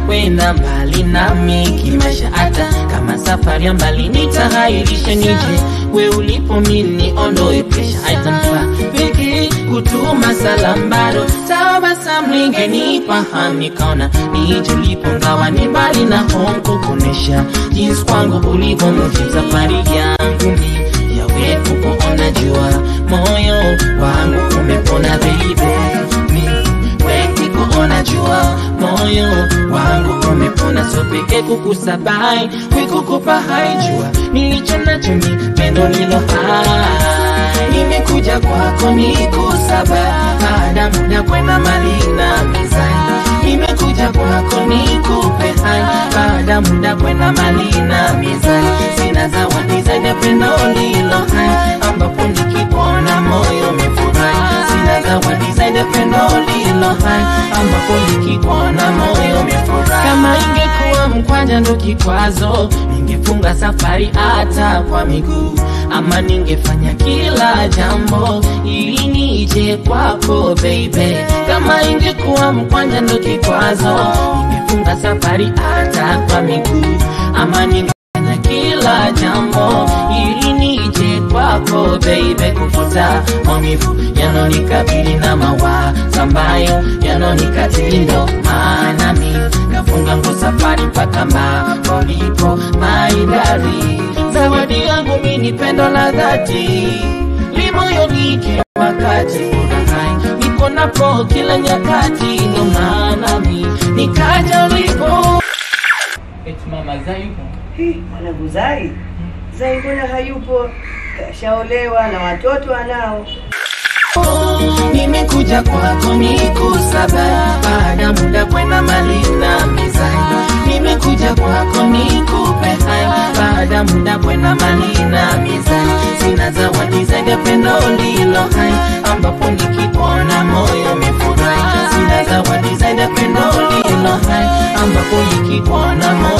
wenda mbali nami kimaisha, hata kama safari ya mbali nitahairisha nije we ulipo mini ondoe presha. Haitanifaa piki kutuma salamu bado tabasamu lingenipa hamu, nikaona nije ulipo ngawa ni mbali na home kukuonesha jinsi kwangu ulipo mji. Safari yangu ni ya wewe kuona jua moyo wangu umepona baby, wewe kuona jua moyo wangu umepona, so peke kukusabai kukupa haijua nilicho nacho ni pendo nilo hai. Nimekuja kwako nikusaba baada muda kwenda mali na mizani, nimekuja kwako nikupe hai baada muda kwenda mali na mizani. Sina zawadi zaidi ya pendo nilo hai, ambapo nikikuona moyo umefurahi. Sina zawadi zaidi ya pendo nilo hai, ambapo nikikuona moyo umefurahi. Kama ingekuwa mkwanja ndo kikwazo, ningefunga safari hata kwa miguu, ama ningefanya kila jambo ili nije kwako baby. Kama ingekuwa mkwanja ndo kikwazo, ningefunga safari hata kwa miguu, ama ningefanya kila jambo ili nije kwako baby. Kufuta maumivu yanonikabili na mawazo ambayo yanonikatili, ndo maana mimi kafunga ngo safari mpaka mbako ulipo my darling. Zawadi yangu mimi pendo la dhati limoyoni kila wakati, furahi niko napo kila nyakati, ndo maana mimi nikaja ulipo. Eti mama Zai yupo? Mwanangu Zai mbona hayupo? Kashaolewa na watoto anao. Nimekuja kwako nikusaba baada muda kwenda mali na mizani, nimekuja kwako nikupe hai baada muda kwenda mali na mizani. Sina zawadi zaidi ya pendo lilo hai, ambapo nikikuona moyo umefurahi. Sina zawadi zaidi ya pendo lilo hai, ambapo nikikuona moyo